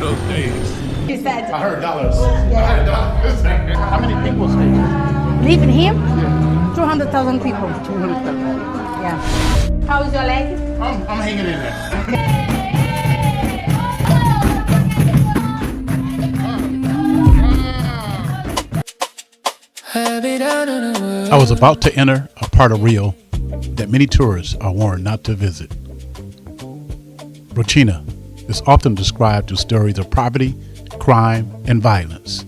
those days. He said, I heard dollars. Yeah. I heard dollars. How many people stay here? leaving him? Yeah. 200,000 people. 200,000. Yeah. How's your leg? I'm hanging in there. I was about to enter a part of Rio that many tourists are warned not to visit. Rocinha is often described through stories of poverty, crime, and violence.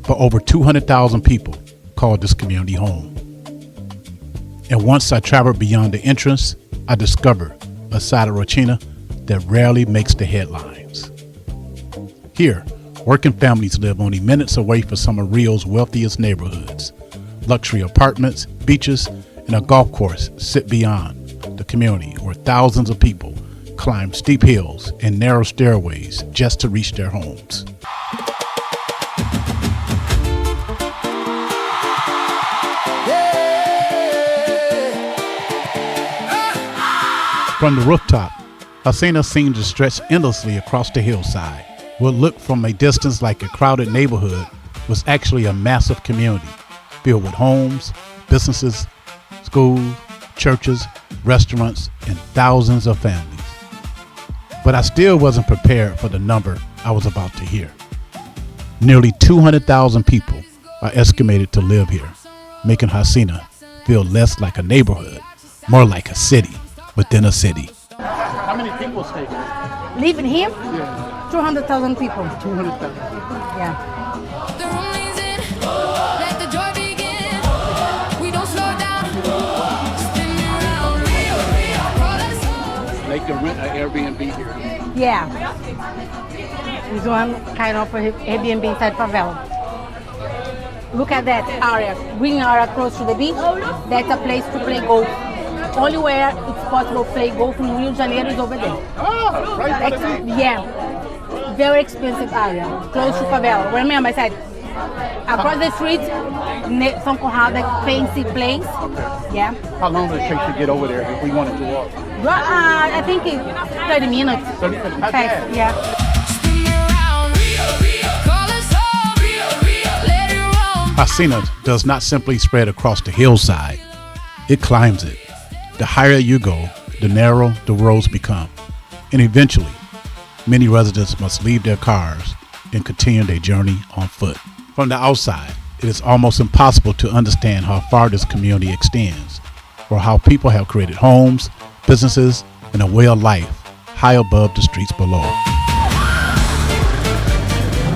But over 200,000 people call this community home. And once I traveled beyond the entrance, I discovered a side of Rocinha that rarely makes the headlines. Here, working families live only minutes away from some of Rio's wealthiest neighborhoods. Luxury apartments, beaches, and a golf course sit beyond the community where thousands of people climb steep hills and narrow stairways just to reach their homes. From the rooftop, Rocinha seemed to stretch endlessly across the hillside. What looked from a distance like a crowded neighborhood was actually a massive community filled with homes, businesses, schools, churches, restaurants, and thousands of families. But I still wasn't prepared for the number I was about to hear. Nearly 200,000 people are estimated to live here, making Rocinha feel less like a neighborhood, more like a city within a city. How many people stay here? Leaving him? Yeah. 200,000 people. 200,000. Yeah. The room leans in, let the joy begin. We don't slow down, spin around. Roll us home. They can rent an Airbnb here. Yeah. It's one kind of Airbnb inside Favela. Look at that area, green area close to the beach. That's a place to play golf. Only where it's possible to play golf in Rio de Janeiro is over there. Oh, right by the beach. Yeah. Very expensive area, close to Favela. Remember I said, across the street, São Conrado, fancy place. Yeah. How long does it take to get over there if we wanted to walk? I think it's 30 minutes. 30 minutes. Not Fast, bad. yeah. Spin around, call us home, let it roam. Rocinha does not simply spread across the hillside, it climbs it. The higher you go, the narrower the roads become. And eventually, many residents must leave their cars and continue their journey on foot. From the outside, it is almost impossible to understand how far this community extends, or how people have created homes, businesses, and a way of life high above the streets below.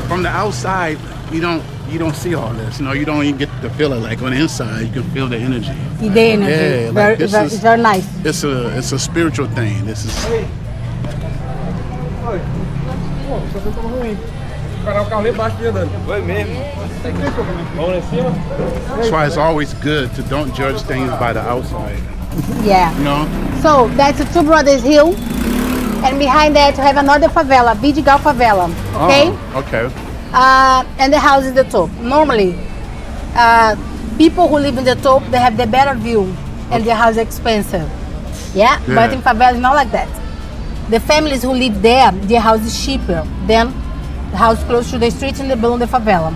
From the outside, you don't see all this. You know, you don't even get to feel it. Like on the inside, you can feel the energy. The energy. Yeah, like this it's is- very nice. It's a spiritual thing. This is that's why it's always good to don't judge things by the outside. Yeah. You know? So that's the Two Brothers Hill, and behind that you have another favela, Vidigal Favela. Okay. Oh, okay. And the house is the top. Normally, people who live in the top, they have the better view, and the house is expensive. Yeah. Yeah. But in favela, it's not like that. The families who live there, their house is cheaper than the house close to the street and the below the favela.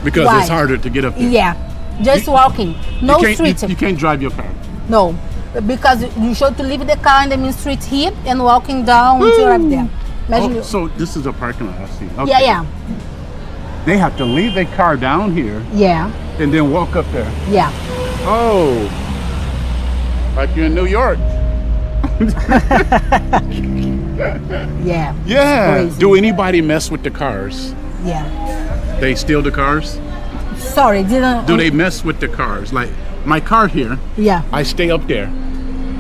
Because Why? it's harder to get up there. Yeah. Just walking. No street. You can't drive your car. No, because you should to leave the car in the main street here and walking down until you arrive there. Imagine Oh, you. so this is a parking lot, I see. Okay. Yeah, yeah, They have to leave their car down here yeah, and then walk up there. yeah. Oh, like you're in New York. Yeah. Yeah. Crazy. Do anybody mess with the cars? Yeah. They steal the cars? Sorry, didn't. Do they mess with the cars? Like my car here, Yeah. I stay up there.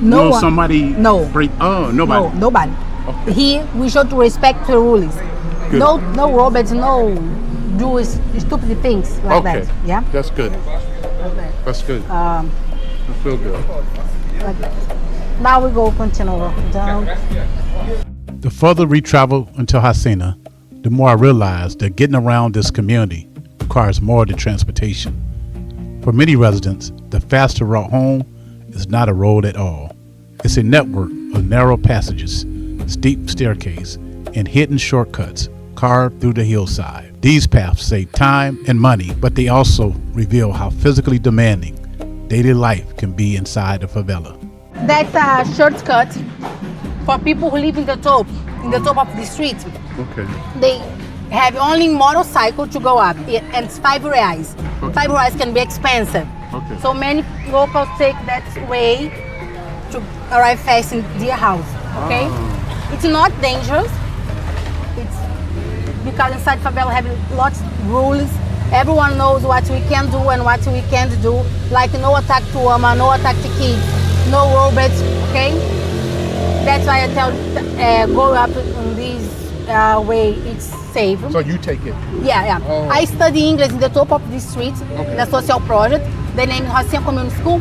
No Will one. somebody No. break? Oh, nobody. No, nobody. Okay. Here we should respect the rules. Good. No robots. No do stupid things like Okay. that. Yeah. That's good. That's good. I feel good. Like that. Now we go continue down. The further we travel into Rocinha, the more I realize that getting around this community requires more than transportation. For many residents, the faster route home is not a road at all. It's a network of narrow passages, steep staircase, and hidden shortcuts carved through the hillside. These paths save time and money, but they also reveal how physically demanding daily life can be inside the favela. That's a shortcut for people who live in the top of the street. Okay. They have only motorcycle to go up, and it's 5 reais. 5 reais can be expensive. Okay. So many locals take that way to arrive fast in their house, okay? It's not dangerous. It's because inside favela have lots of rules. Everyone knows what we can do and what we can't do. Like no attack to women, no attack to kids, no robots, okay? That's why I tell go up in this way, it's safe. So you take it. Yeah. Oh. I study English in the top of the street, in a social project. The name is Rocinha Community School.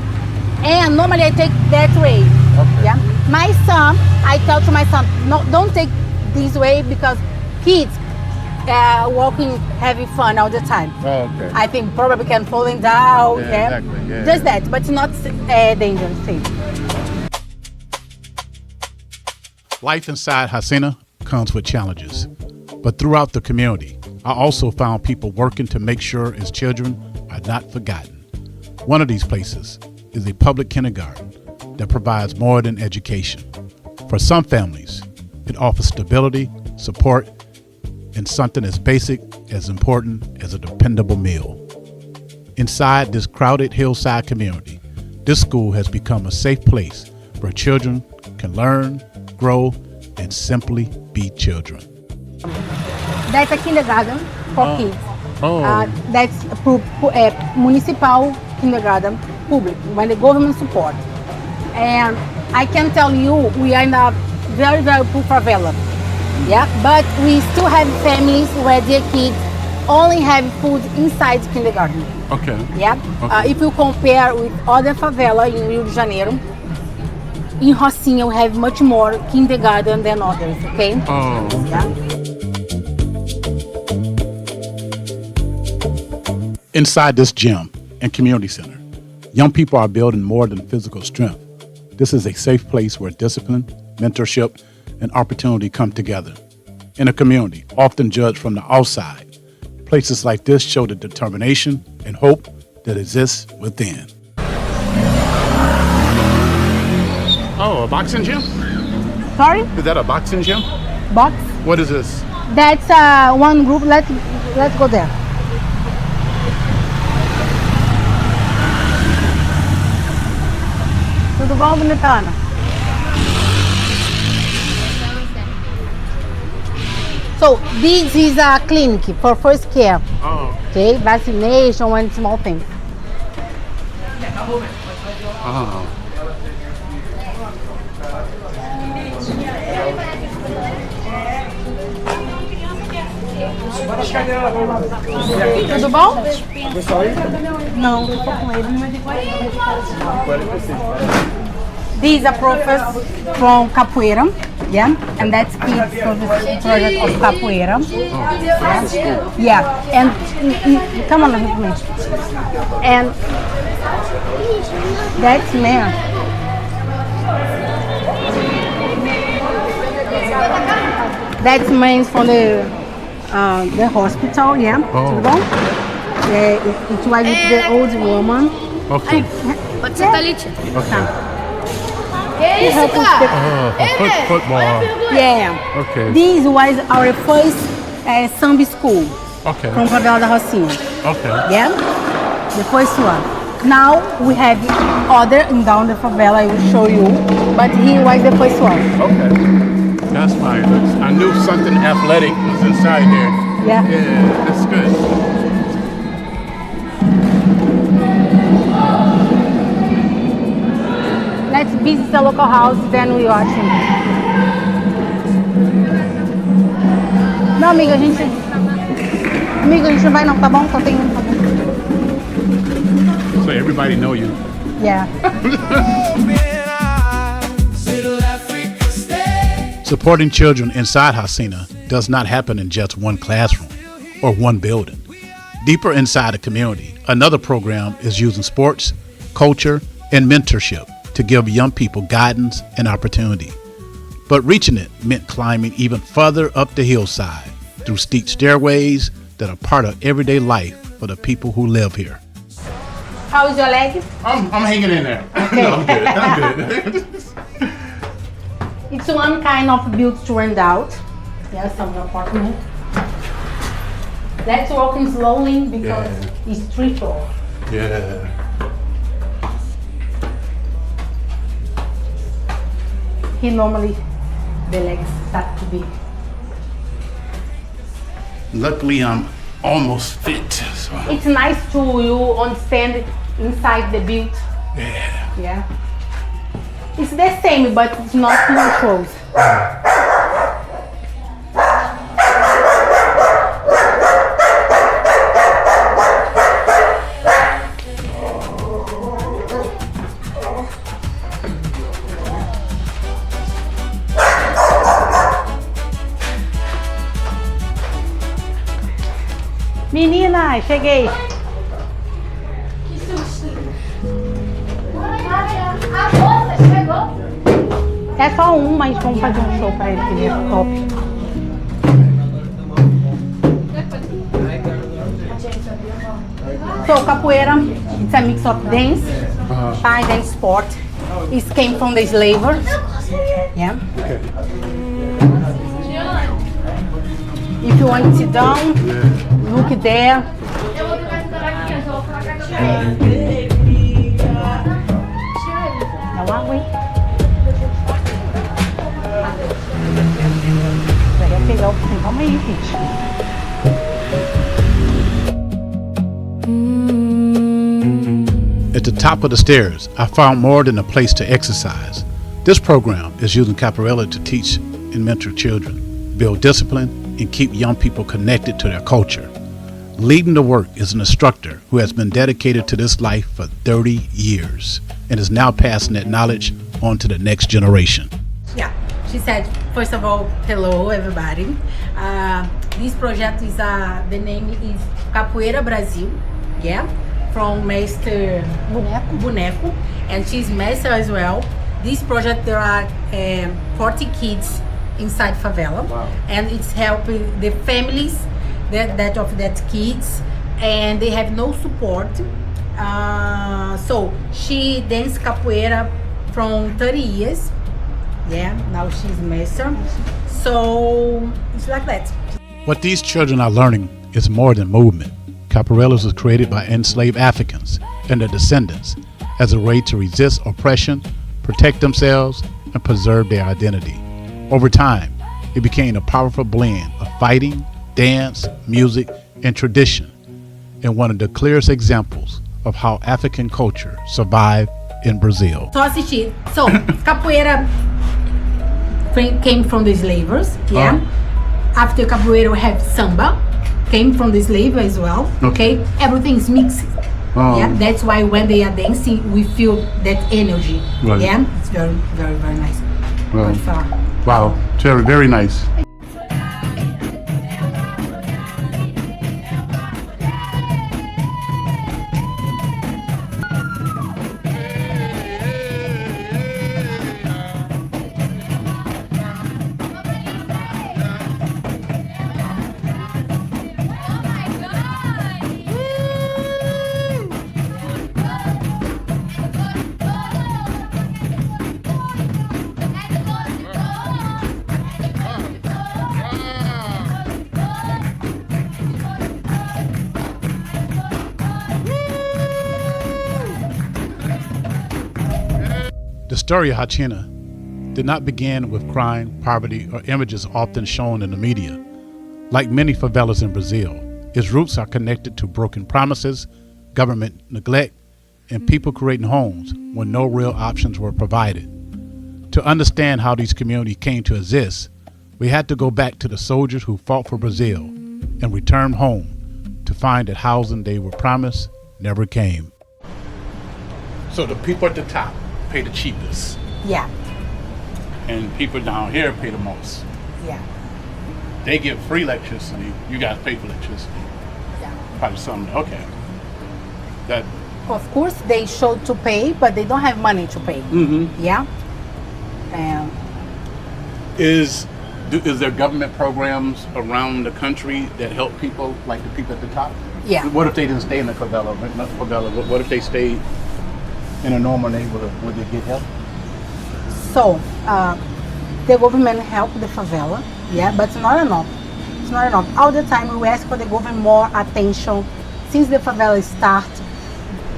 And normally I take that way. Okay. Yeah. My son, I tell to my son, no, don't take this way because kids walking, having fun all the time. Oh, okay. I think probably can falling down. Yeah, exactly, yeah. Just that, but it's not dangerous thing. Life inside Rocinha comes with challenges, but throughout the community, I also found people working to make sure its children are not forgotten. One of these places is a public kindergarten that provides more than education. For some families, it offers stability, support, and something as basic as important as a dependable meal. Inside this crowded hillside community, this school has become a safe place where children can learn, grow, and simply be children. That's a kindergarten for kids. Oh. That's a municipal kindergarten, public, when the government support. And I can tell you, we are in a very, very poor favela. Yeah, but we still have families where their kids only have food inside kindergarten. Okay. Yeah. Okay. If you compare with other favela in Rio de Janeiro, in Rocinha we have much more kindergarten than others. Okay. Oh. Yeah. Inside this gym and community center, young people are building more than physical strength. This is a safe place where discipline, mentorship, and opportunity come together. In a community, often judged from the outside, places like this show the determination and hope that exists within. Oh, a boxing gym? Sorry, Is that a boxing gym? box. What is this? That's one group. Let's go there. Tudo bom, bonitona? So this is a clinic for first care. Oh. Okay, vaccination and small things. Oh. Tudo bom? Não, tô com ele. These are professors from Capoeira, yeah, and that's kids from the project of Capoeira. Yeah, and come on with me. And that's man. That's man from the hospital, yeah. Oh. Tudo bom? It was with the old woman. Okay. Pode ser Thalite. Okay. Que isso, cara? Oh, football. Yeah. Okay. This was our first samba school Okay. from Favela da Rocinha. Okay. Yeah, the first one. Now we have other down the favela. I will show you, but he was the first one. Okay. That's fine. I knew something athletic was inside there. Yeah. Yeah, that's good. Let's visit the local house, then we watch him. Não, amiga, a gente não vai não, tá bom? Só tem um. So everybody know you. Yeah. Supporting children inside Rocinha does not happen in just one classroom or one building. Deeper inside the community, another program is using sports, culture, and mentorship to give young people guidance and opportunity. But reaching it meant climbing even further up the hillside through steep stairways that are part of everyday life for the people who live here. How's your leg? I'm hanging in there. Okay. No, I'm good. I'm good. It's one kind of built to rent out. Yes, some apartment. That's walking slowly because it's 3 floors. Yeah. He normally, the legs start to be. Luckily, I'm almost fit. So. It's nice to you understand inside the build. Yeah. Yeah. It's the same, but it's not too close. Menina, cheguei. A moça chegou. É só um, mas vamos fazer um show pra ele, que ele é top. So capoeira, it's a mix of dance, Thai dance sport. It came from the slavers. Yeah. Okay. If you want to sit down, look there. Eu vou tentar entrar aqui, eu vou falar com a tia. Dá uma água aí. Vai pegar o fim. Calma aí, gente. At the top of the stairs, I found more than a place to exercise. This program is using capoeira to teach and mentor children, build discipline, and keep young people connected to their culture. Leading the work is an instructor who has been dedicated to this life for 30 years and is now passing that knowledge on to the next generation. Yeah, she said, first of all, hello everybody. This project is, the name is Capoeira Brazil, yeah, from Master Boneco, and she's master as well. This project, there are 40 kids inside favela, Wow. and it's helping the families that of that kids, and they have no support. So she danced capoeira from 30 years. Yeah, now she's master. So it's like that. What these children are learning is more than movement. Capoeira was created by enslaved Africans and their descendants as a way to resist oppression, protect themselves, and preserve their identity. Over time, it became a powerful blend of fighting, dance, music, and tradition, and one of the clearest examples of how African culture survived in Brazil. So assistir. So capoeira came from the slavers. Yeah. After capoeira, we have samba, came from the slave as well. Okay. Everything's mixed. Yeah. That's why when they are dancing, we feel that energy. Right. Yeah. It's very, very, very nice. Wow. Pode falar. Wow. Terry, very nice. The story of Rocinha did not begin with crime, poverty, or images often shown in the media. Like many favelas in Brazil, its roots are connected to broken promises, government neglect, and people creating homes when no real options were provided. To understand how these communities came to exist, we had to go back to the soldiers who fought for Brazil and returned home to find that housing they were promised never came. So the people at the top pay the cheapest, Yeah. and people down here pay the most. Yeah. They get free electricity. You guys pay for electricity. Yeah. Probably something. Okay. That. Of course, they show to pay, but they don't have money to pay. Mm-hmm. Yeah. And Is Is there government programs around the country that help people, like the people at the top? Yeah. What if they didn't stay in the favela? Not favela. What if they stayed in a normal neighborhood? Would they get help? So, the government help the favela, yeah, but it's not enough. It's not enough. All the time we ask for the government more attention. Since the favela start,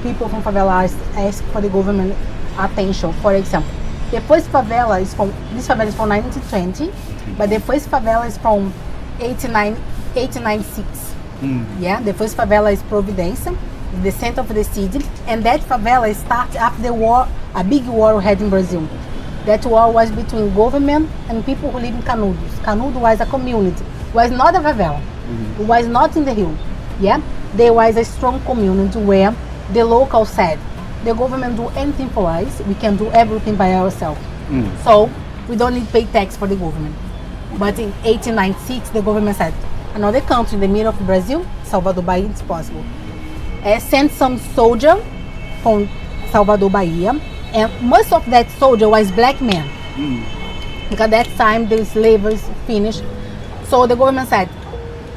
people from favelas ask for the government attention. For example, the first favela is from 1920, but the first favela is from 1896. Yeah, the first favela is Providência, in the center of the city, and that favela started after the war, a big war we had in Brazil. That war was between government and people who live in Canudos. Canudos was a community, was not a favela, it was not in the hill. Yeah, there was a strong community where the locals said, the government do anything for us, we can do everything by ourselves. So we don't need to pay tax for the government. But in 1896, the government said, another country in the middle of Brazil, Salvador, Bahia, it's possible. Sent some soldier from Salvador, Bahia, and most of that soldier was black men. Because at that time the slavery finished. So the government said,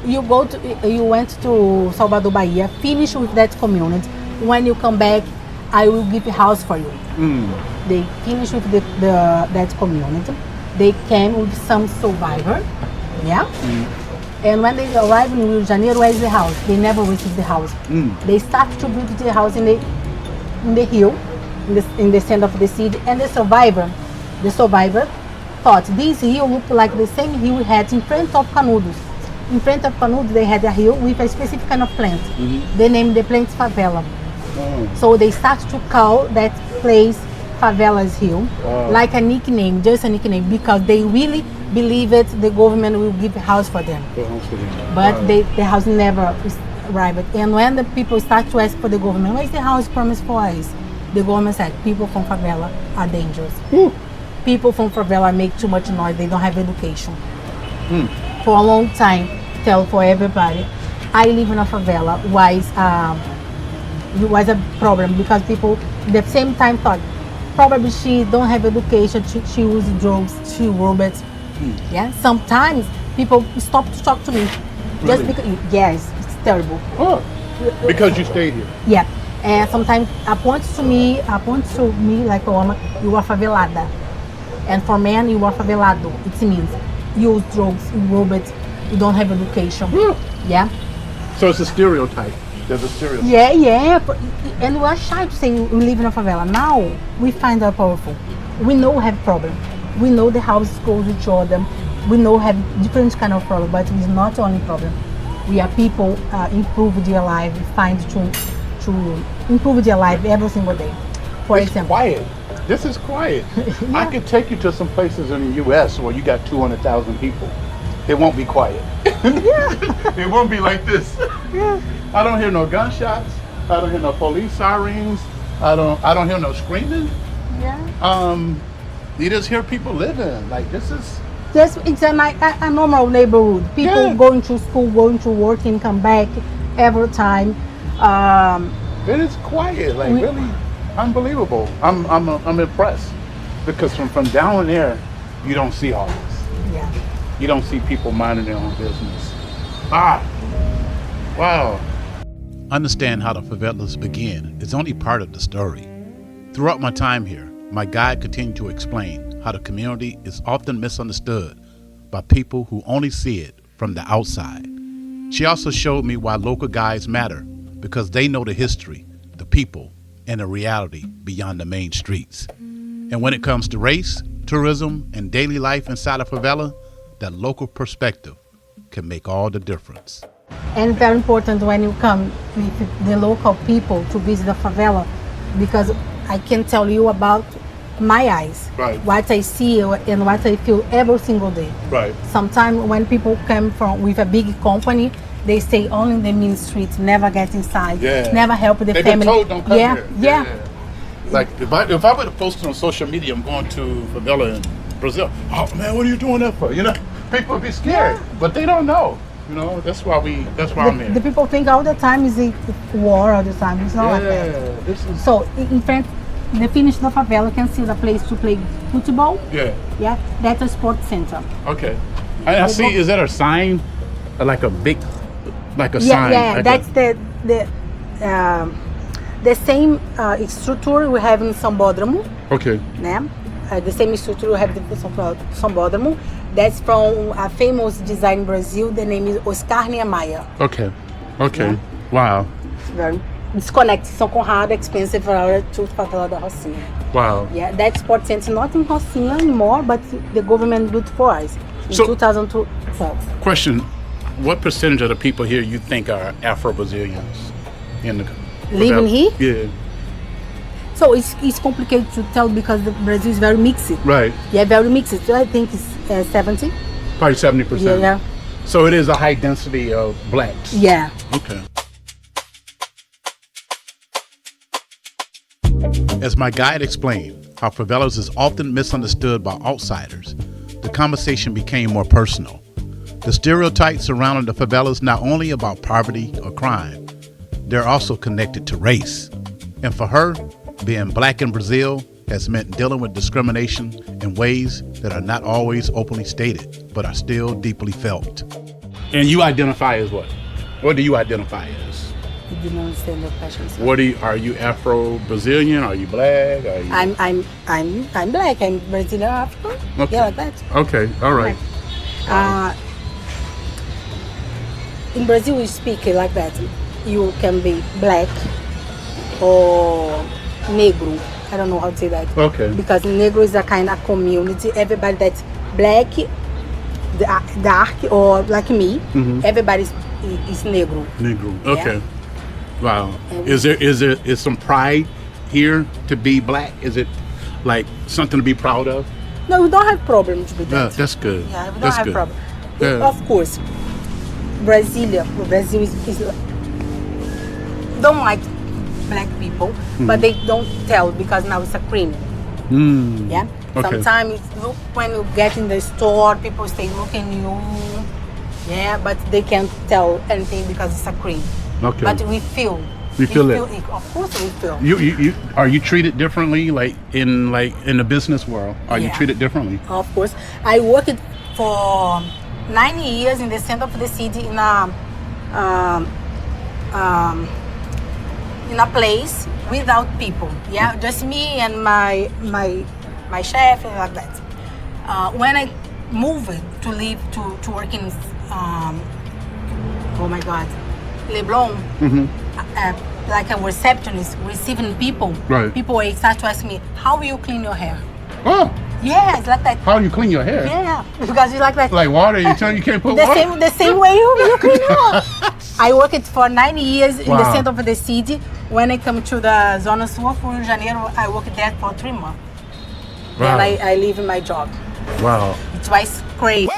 you went to Salvador, Bahia, finish with that community. When you come back, I will give a house for you. They finished with that community. They came with some survivor, yeah. And when they arrived in Rio de Janeiro, where is the house? They never received the house. They started to build the house in the hill, in the center of the city. And the survivor thought this hill looked like the same hill we had in front of Canudos. In front of Canudos, they had a hill with a specific kind of plant. They named the plant Favela. So they started to call that place Favela's Hill, like a nickname, just a nickname, because they really believed the government will give a house for them. But the house never arrived. And when the people start to ask for the government, where's the house promised for us? The government said, people from favela are dangerous. People from favela make too much noise, they don't have education. For a long time, tell for everybody, I live in a favela was a problem because people at the same time thought, probably she don't have education, she uses drugs, she robots. Yeah, sometimes people stop to talk to me. Just because, yes, it's terrible. Because you stayed here. Yeah, and sometimes point to me like a woman, you are favelada. And for men, you are favelado. It means you use drugs, you robots, you don't have education. Yeah. So it's a stereotype. There's a stereotype. Yeah. And we are shy to say we live in a favela. Now we find out powerful. We know we have problem. We know the houses close each other. We know have different kind of problem, but it's not only problem. We are people improve their life, find to improve their life every single day. For example, quiet. This is quiet. I could take you to some places in the U.S. where you got 200,000 people. It won't be quiet. It won't be like this. I don't hear no gunshots. I don't hear no police sirens. I don't hear no screaming. You just hear people living. Like this is. It's a normal neighborhood. People going to school, going to work, and come back every time. It is quiet. Like really unbelievable. I'm impressed because from down there, you don't see all this. You don't see people minding their own business. Wow. Understand how the favelas begin is only part of the story. Throughout my time here, my guide continued to explain how the community is often misunderstood by people who only see it from the outside. She also showed me why local guides matter, because they know the history, the people, and the reality beyond the main streets. And when it comes to race, tourism, and daily life inside a favela, that local perspective can make all the difference. And very important when you come with the local people to visit the favela, because I can tell you about my eyes, what I see and what I feel every single day. Sometimes when people come from with a big company, they stay only in the main streets, never get inside, never help the family. They've been told don't come here. Yeah. Like if I would have posted on social media, I'm going to favela in Brazil. Oh man, what are you doing that for? You know, people would be scared, but they don't know. You know, that's why I'm here. The people think all the time is a war all the time. It's not like that. So in fact, the finish the favela, you can see the place to play football. Yeah. That's a sports center. Okay. I see. Is that a sign? Like a big, like a sign? Yeah, like that's the same structure we have in Sambódromo, Okay. né? The same structure we have in Sambódromo. That's from a famous design in Brazil. The name is Oscar Niemeyer. Okay. Okay. Yeah. Wow. It's connected São Conrado, expensive area to Favela da Rocinha. Wow. Yeah, that sport center not in Rocinha anymore, but the government built for us in So- 2012. Question: what percentage of the people here you think are Afro-Brazilians in the Living here? Yeah. So it's complicated to tell because Brazil is very mixed. Right. Yeah, very mixed. So I think it's 70. Probably 70%. Yeah. So it is a high density of blacks. Yeah. Okay. As my guide explained, how favelas is often misunderstood by outsiders, the conversation became more personal. The stereotypes surrounding the favelas not only about poverty or crime, they're also connected to race. And for her, being black in Brazil has meant dealing with discrimination in ways that are not always openly stated, but are still deeply felt. And you identify as what? What do you identify as? I didn't understand the question. So. What are you Afro-Brazilian? Are you black? Are you... I'm black. I'm Brazilian African. Okay. Yeah, like that. Okay, all right. In Brazil, we speak like that. You can be black or negro. I don't know how to say that. Okay. Because negro is a kind of community. Everybody that's black, dark, or like me, everybody is negro. Negro. Yeah. Okay. Wow. Is there some pride here to be black? Is it like something to be proud of? No, we don't have problems with that. That's good. Yeah, we don't That's have good. problem. Yeah. Of course, Brazil is don't like black people, but they don't tell because now it's a crime. Yeah. Okay. Sometimes look when you get in the store, people stay looking you. Yeah, but they can't tell anything because it's a crime. Okay. But we feel. You feel it? Of course we feel. You are you treated differently like in the business world? Are you Yeah. treated differently? Of course. I worked for 9 years in the center of the city in a place without people. Yeah, just me and my chef and like that. When I moved to work in oh my God, Leblon, like a receptionist receiving people. Right. People start to ask me, how will you clean your hair? Oh, Yes, like that. how do you clean your hair? Yeah, because it's like that. Like water? You tell you can't put The water? same way you clean your hair. I worked for 9 years in the Wow. center of the city. When I come to the Zona Sul for Rio de Janeiro, I worked there for 3 months. Wow. Then I leave my job. Wow. It was crazy.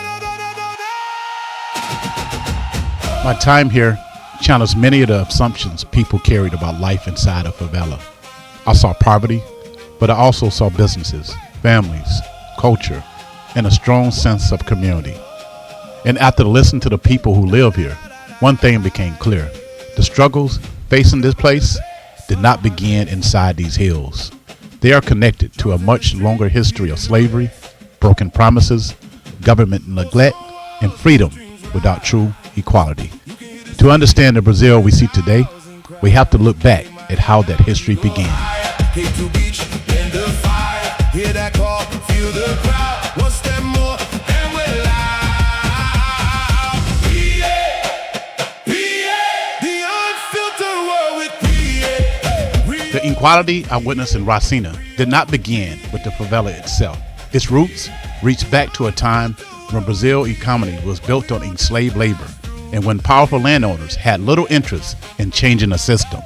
My time here challenged many of the assumptions people carried about life inside a favela. I saw poverty, but I also saw businesses, families, culture, and a strong sense of community. And after listening to the people who live here, one thing became clear. The struggles facing this place did not begin inside these hills. They are connected to a much longer history of slavery, broken promises, government neglect, and freedom without true equality. To understand the Brazil we see today, we have to look back at how that history began. Hate to reach in the fire. Hear that call, feel the crowd. What's that more? And we're loud. The unfiltered world with The inequality I witnessed in Rocinha did not begin with the favela itself. Its roots reach back to a time when Brazil's economy was built on enslaved labor and when powerful landowners had little interest in changing the system.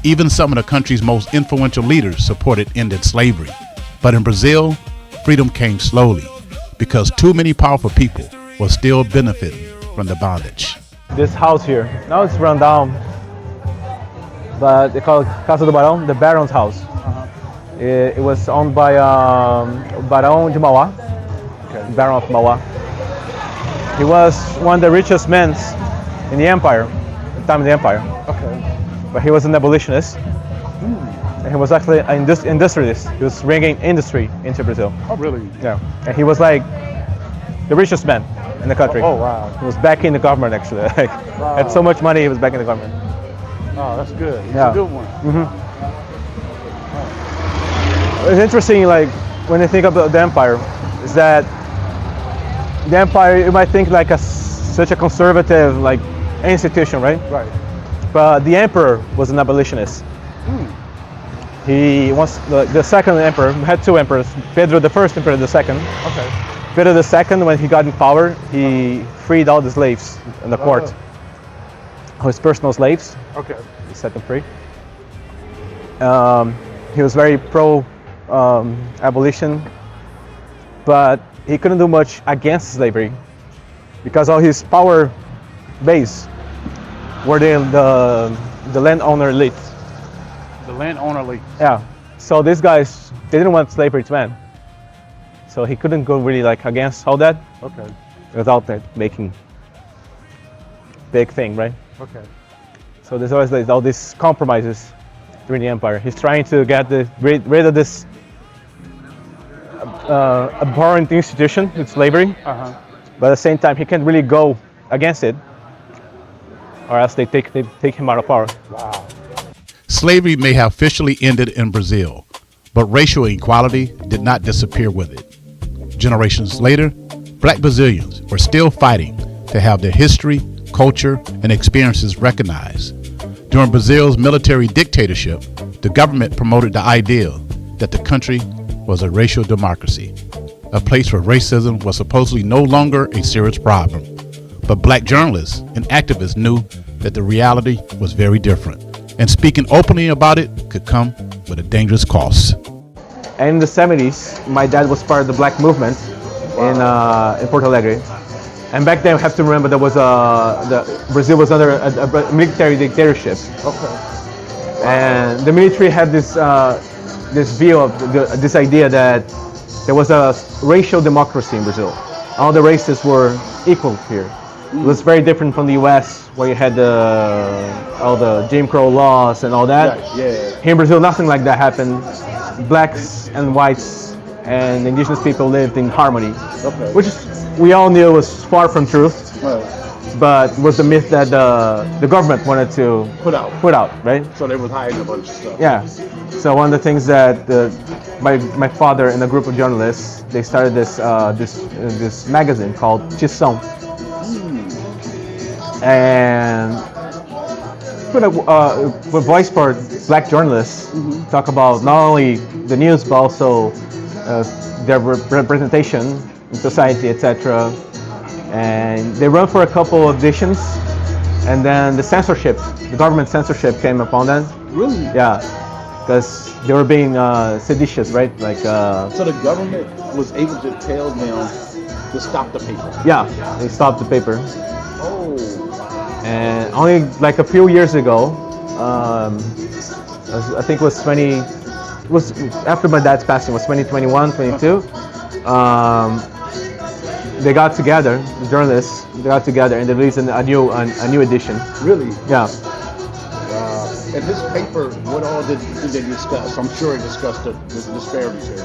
Even some of the country's most influential leaders supported ending slavery. But in Brazil, freedom came slowly because too many powerful people were still benefiting from the bondage. This house here, now it's run down, but they call it Casa do Barão, the Baron's house. It was owned by Barão de Mauá, Baron of Mauá. He was one of the richest men in the empire, at the time of the empire. Okay. But he was an abolitionist. And he was actually an industrialist. He was bringing industry into Brazil. Oh, really? Yeah. And he was like the richest man in the country. Oh, wow. He was back in the government actually. Like, had so much money, he was back in the government. Oh, that's good. It's Yeah. a good one. It's interesting, like when you think about the empire, is that the empire, you might think like such a conservative like institution, right? Right. But the emperor was an abolitionist. He was the second emperor. We had two emperors, Pedro the First and Pedro the Second. Okay. Pedro the Second, when he got in power, he freed all the slaves in the court, his personal slaves. Okay. He set them free. He was very pro abolition, but he couldn't do much against slavery because all his power base were the landowner elite. The landowner elite. Yeah. So these guys, they didn't want slavery to end. So he couldn't go really like against all that Okay. without that making big thing, right? Okay. So there's always like, all these compromises during the empire. He's trying to get rid of this abhorrent institution, with slavery, but at the same time he can't really go against it, or else they take him out of power. Wow. Slavery may have officially ended in Brazil, but racial equality did not disappear with it. Generations later, Black Brazilians were still fighting to have their history, culture, and experiences recognized. During Brazil's military dictatorship, the government promoted the idea that the country was a racial democracy, a place where racism was supposedly no longer a serious problem. But Black journalists and activists knew that the reality was very different, and speaking openly about it could come with a dangerous cost. And in the 70s, my dad was part of the Black movement in Porto Alegre. And back then, we have to remember there was Brazil was under a military dictatorship. Okay. And the military had this view of this idea that there was a racial democracy in Brazil. All the races were equal here. It was very different from the U.S., where you had all the Jim Crow laws and all that. Right. Yeah. Here in Brazil, nothing like that happened. Blacks and whites and indigenous people lived in harmony, Okay. which we all knew was far from truth, Right. but was the myth that the government wanted to Put out. put out, right? So they was hiding a bunch of stuff. Yeah. So one of the things that my father and a group of journalists, they started this magazine called Tição, and put a voice for Black journalists, talk about not only the news but also their representation in society, etc. And they run for a couple of editions, and then the government censorship came upon them. Really? Yeah, because they were being seditious, right? Like. So the government was able to tell them to stop the paper. Yeah, they stopped the paper. Oh. And only like a few years ago, I think it was after my dad's passing, was 2021, 22. They got together, the journalists, they got together and they released a new edition. Really? Yeah. And this paper, what all did they discuss? I'm sure it discussed the disparities here.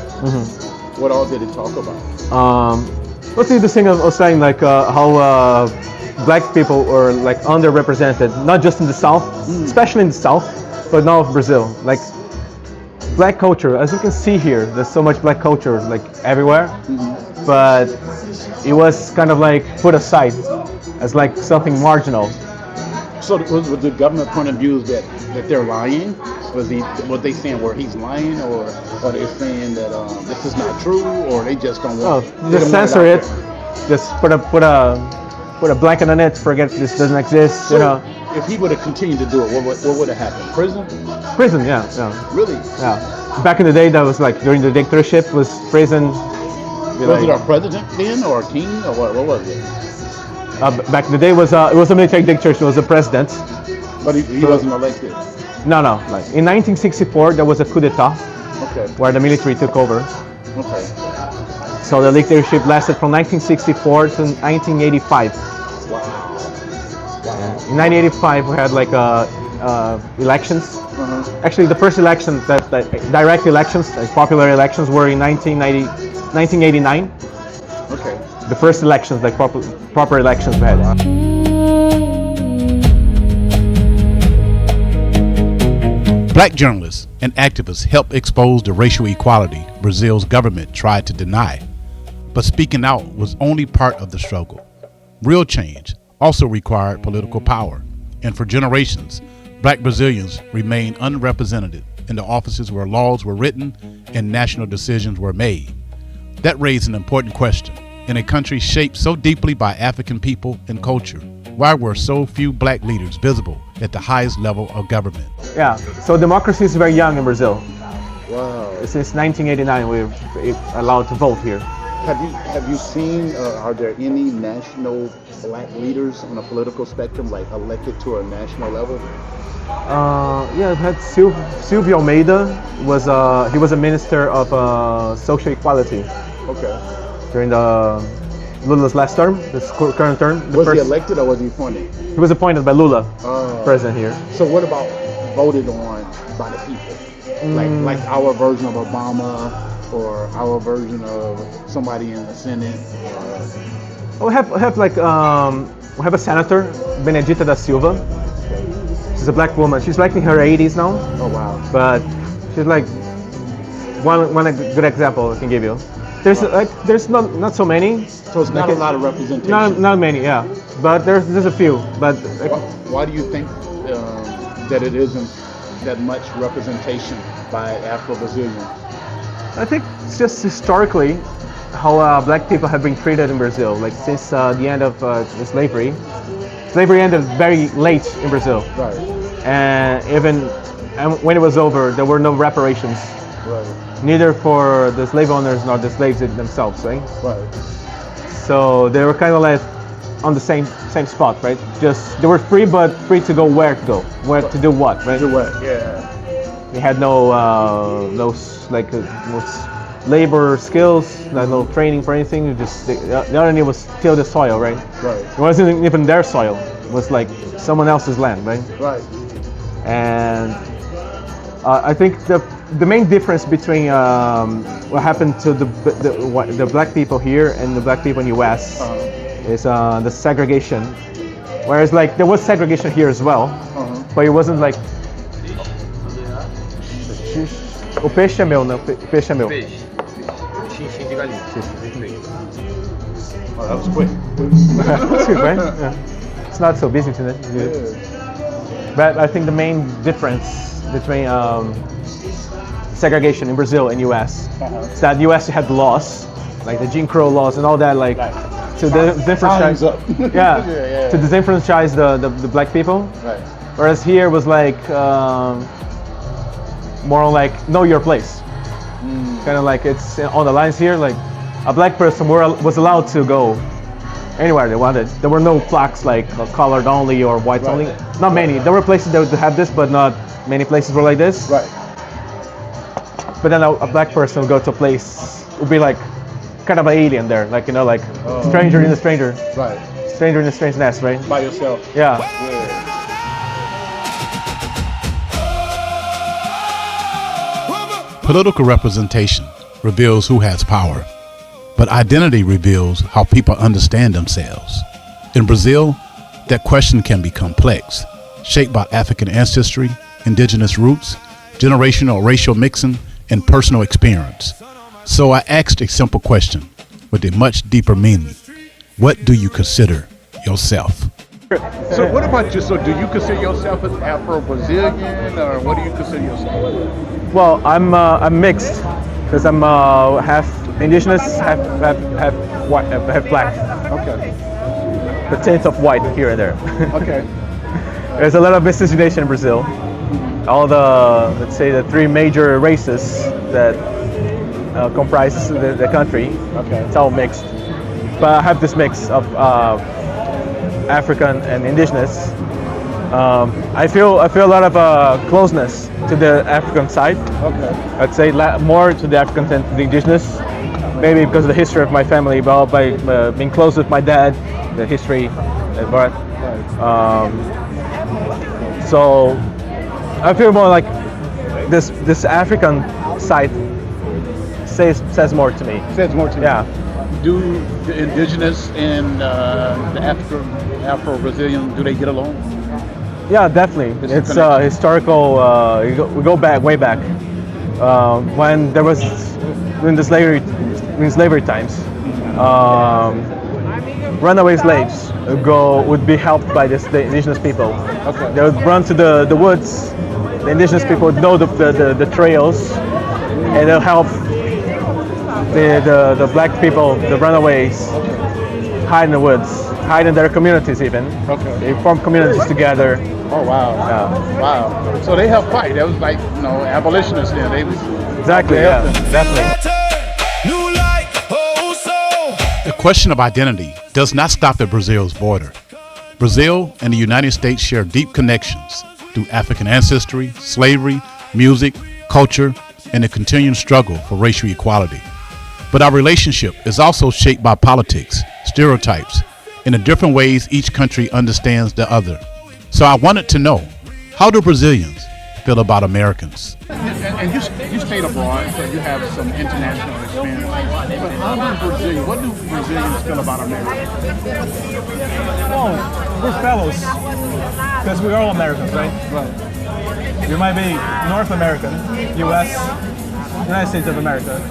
What all did it talk about? What's the interesting thing I was saying, like how Black people were like underrepresented, not just in the South, especially in the South, but now of Brazil. Like Black culture, as you can see here, there's so much Black culture like everywhere, but it was kind of like put aside as like something marginal. So was the government point of view that they're lying? Was they saying where he's lying, or are they saying that this is not true, or they just don't want? Oh, just censor it. Just put a blanket on it. Forget this doesn't exist. So you know. if he would have continued to do it, what would have happened? Prison? Prison, yeah. Really? Yeah. Back in the day, that was like during the dictatorship was prison. Was it our president then, or a king, or what was it? Back in the day, it was a military dictatorship. It was a president. But he wasn't elected. No. Like in 1964, there was a coup d'état. Okay. Where the military took over. Okay. So the dictatorship lasted from 1964 to 1985. Wow. In 1985, we had like elections. Actually, the first election that direct elections, like popular elections, were in 1989. Okay. the first elections, like proper elections we had. Black journalists and activists helped expose the racial equality Brazil's government tried to deny. But speaking out was only part of the struggle. Real change also required political power, and for generations, Black Brazilians remained unrepresented in the offices where laws were written and national decisions were made. That raised an important question. In a country shaped so deeply by African people and culture, why were so few Black leaders visible at the highest level of government? Yeah, so democracy is very young in Brazil. Wow. Since 1989, we're allowed to vote here. Have you seen, are there any national Black leaders on a political spectrum, like elected to a national level? Yeah, I've had Silvio Almeida, he was a minister of social equality. Okay. During Lula's last term, this current term. Was he elected or was he appointed? He was appointed by Lula, president here. So what about voted on by the people? Like our version of Obama or our version of somebody in the Senate? We have a senator, Benedita da Silva. She's a Black woman. She's like in her 80s now. Oh wow! But she's like one good example I can give you. There's not so many. So it's not a lot of representation. Not many, yeah. But there's a few. But why do you think that it isn't that much representation by Afro-Brazilians? I think it's just historically how Black people have been treated in Brazil. Like since the end of slavery. Slavery ended very late in Brazil. Right. And when it was over, there were no reparations. Right. Neither for the slave owners nor the slaves themselves, right? Right. So they were kind of like on the same spot, right? Just they were free, but free to go where to go, where to do what, right? To what? Yeah. They had no labor skills, no training for anything. The only thing was till the soil, right? Right. It wasn't even their soil. It was like someone else's land, right? Right. And I think the main difference between what happened to the Black people here and the Black people in the U.S. Is the segregation. Whereas like there was segregation here as well, but it wasn't like. O peixe é meu, não. Peixe é meu. Xixi de galinha. Oh, that was quick. That's good, right? Yeah. It's not so busy today. Yeah. But I think the main difference between segregation in Brazil and US is that US had laws, like the Jim Crow laws and all that, like to disenfranchise. To disenfranchise the Black people. Right. Whereas here was like more like know your place. Kind of like it's on the lines here. Like a Black person was allowed to go anywhere they wanted. There were no plaques like colored only or white only. Not many. There were places that would have this, but not many places were like this. Right. But then a Black person would go to a place, would be like kind of an alien there, like like stranger in a stranger. Right. Stranger in a strange nest, right? By yourself. Yeah. Political representation reveals who has power, but identity reveals how people understand themselves. In Brazil, that question can be complex, shaped by African ancestry, indigenous roots, generational racial mixing, and personal experience. So I asked a simple question with a much deeper meaning. What do you consider yourself? So what about you? So do you consider yourself as Afro-Brazilian, or what do you consider yourself? Well, I'm mixed because I'm half indigenous, half white, half Black. Okay. The tint of white here and there. Okay. There's a lot of miscegenation in Brazil. All the, let's say, the three major races that comprise the country. Okay. It's all mixed. But I have this mix of African and indigenous. I feel a lot of closeness to the African side. Okay. I'd say more to the African than to the indigenous. Maybe because of the history of my family, but by being close with my dad, the history, but so I feel more like this African side says more to me. Says more to you. Yeah. do the indigenous and the Afro-Brazilian, do they get along? Yeah, definitely. There's a It's connection. historical. We go back way back when there was in slavery times. Runaway slaves would be helped by the indigenous people. Okay. They would run to the woods. The indigenous people would know the trails, and they'll help the black people, the runaways, hide in the woods, hide in their communities even. Okay. They form communities together. Oh, wow. Yeah. Wow. So they helped fight. That was like, abolitionists then. They was Exactly, they yeah, helped them. definitely. New light, oh so. The question of identity does not stop at Brazil's border. Brazil and the United States share deep connections through African ancestry, slavery, music, culture, and the continuing struggle for racial equality. But our relationship is also shaped by politics, stereotypes, and the different ways each country understands the other. So I wanted to know, how do Brazilians feel about Americans? And you stayed abroad, so you have some international experience. But what do Brazilians feel about America? Well, we're fellows, because we're all Americans, right? Right. You might be North American, U.S., United States of America.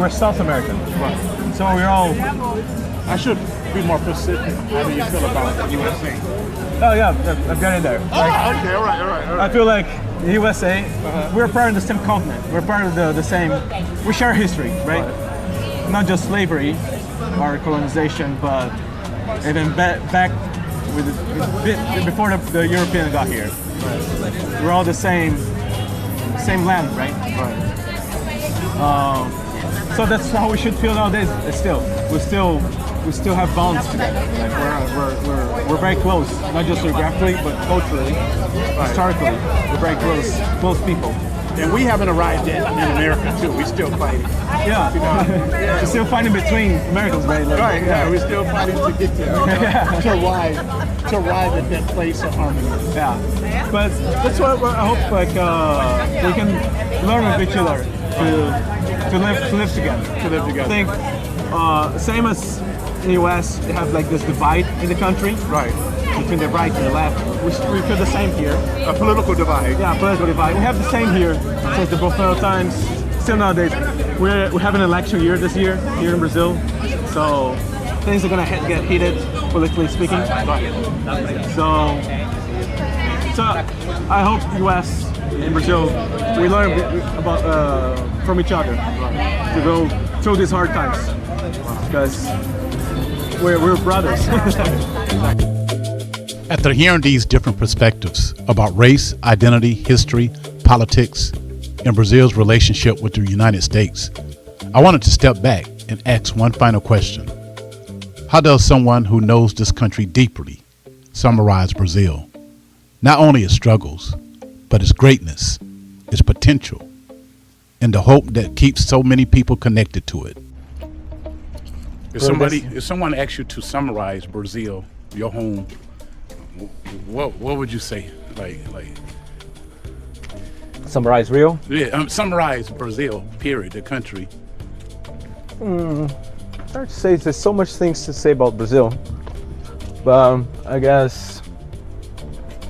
We're South American, Right. so we're all. I should be more specific. How do you feel about the USA? Oh yeah, I've got it there. Oh, okay, all right. I feel like the USA, we're part of the same continent. We're part of the same. We share history, right? Not just slavery or colonization, but even back with before the European got here. We're all the same land, right? So that's how we should feel nowadays. We still have bonds together. Like we're very close, not just geographically, but culturally, historically. We're very close people. And we haven't arrived yet in America too. We're still fighting. Yeah, we're still fighting between Americans, right? Like, Right. Yeah. We're still fighting to get there. To arrive at that place of harmony. Yeah, but that's what I hope. Like we can learn with each other to live together. To live together. I think same as in the U.S. they have like this divide in the country. Right. Between the right and the left. We feel the same here. A political divide. Yeah, political divide. We have the same here since the Bolsonaro times. Still nowadays, we have an election year this year here in Brazil, so things are gonna get heated, politically speaking. So I hope U.S. and Brazil we learn about from each other to go through these hard times because we're brothers. After hearing these different perspectives about race, identity, history, politics, and Brazil's relationship with the United States, I wanted to step back and ask one final question. How does someone who knows this country deeply summarize Brazil? Not only its struggles, but its greatness, its potential, and the hope that keeps so many people connected to it. If someone asks you to summarize Brazil, your home, what would you say? Like Summarize Rio. yeah, summarize Brazil. Period. The country. Hard to say. There's so much things to say about Brazil, but I guess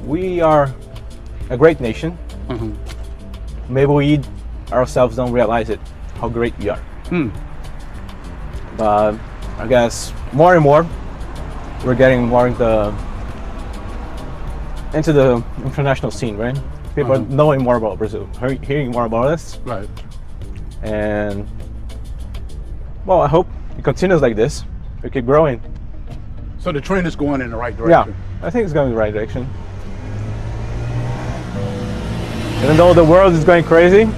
we are a great nation. Maybe we ourselves don't realize it, how great we are. But I guess more and more we're getting more into the international scene, right? People are knowing more about Brazil, hearing more about us, Right. and well, I hope it continues like this. We keep growing. So the trend is going in the right Yeah, direction. I think it's going in the right direction. Even though the world is going crazy,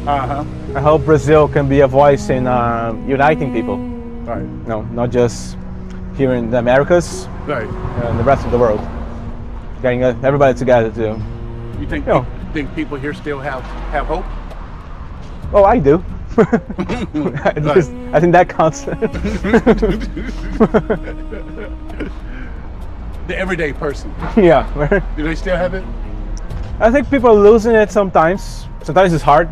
I hope Brazil can be a voice in uniting people. Right. No, not just here in the Americas Right. and the rest of the world. Getting everybody together too. You think Yeah. think people here still have hope? Oh, I do. I think that counts. The everyday person. Yeah. Do they still have it? I think people are losing it sometimes. Sometimes it's hard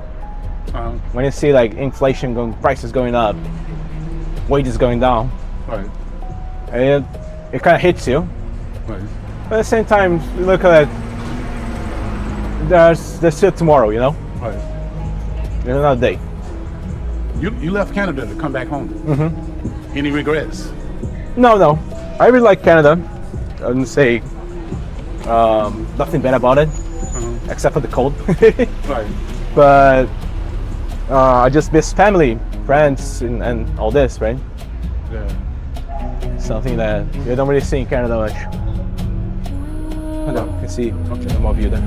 Uh, when you see like inflation prices going up. wages going down, Right. and it kind of hits you. Right. But at the same time, you look at it, there's still tomorrow, you know? Right. There's another day. You left Canada to come back home. Mm-hmm. Any regrets? No. I really like Canada. I wouldn't say nothing bad about it, except for the cold. Right. But I just miss family, friends, and all this, right? Yeah. Something that you don't really see in Canada much. I know, you can see more of you there.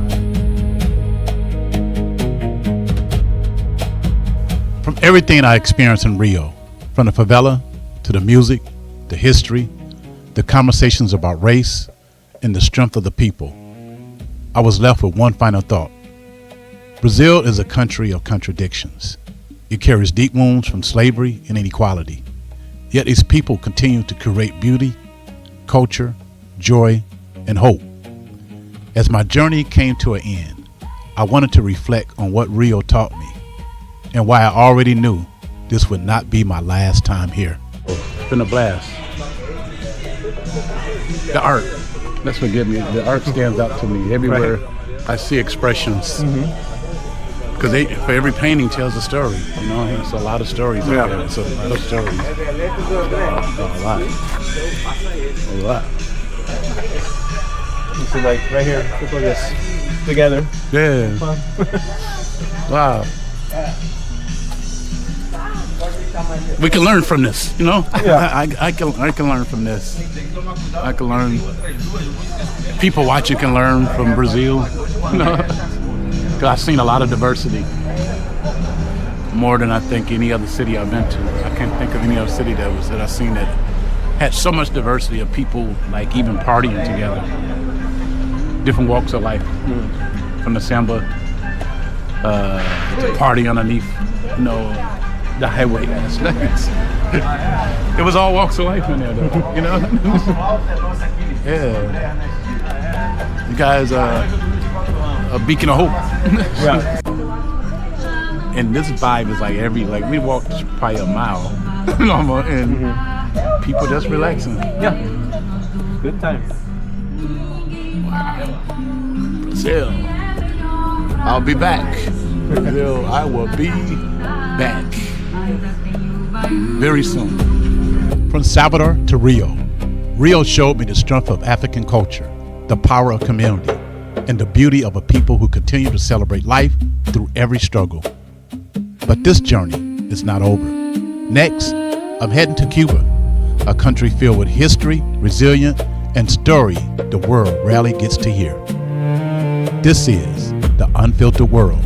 From everything I experienced in Rio, from the favela to the music, the history, the conversations about race, and the strength of the people, I was left with one final thought. Brazil is a country of contradictions. It carries deep wounds from slavery and inequality. Yet its people continue to create beauty, culture, joy, and hope. As my journey came to an end, I wanted to reflect on what Rio taught me and why I already knew this would not be my last time here. It's been a blast. The art, that's what gives me. The art stands out to me everywhere. Right. I see expressions. Because for every painting tells a story. You know, it's a lot of stories. Out there. It's a lot of stories. A lot. So like right here, people just together. Yeah. Wow. We can learn from this, you know. Yeah. I can learn from this. I can learn. People watching can learn from Brazil. You know, 'cause I've seen a lot of diversity, more than I think any other city I've been to. I can't think of any other city that I've seen that had so much diversity of people, like even partying together, different walks of life, from the samba to party underneath, you know, the highway. It was all walks of life in there, though, you know. Yeah, you guys are a beacon of hope. Yeah. And this vibe is like we walked probably a mile, and people just relaxing. Yeah. Good time. Brazil, I'll be back. Brazil, I will be back very soon. From Salvador to Rio, Rio showed me the strength of African culture, the power of community, and the beauty of a people who continue to celebrate life through every struggle. But this journey is not over. Next, I'm heading to Cuba, a country filled with history, resilience, and story the world rarely gets to hear. This is the Unfiltered World.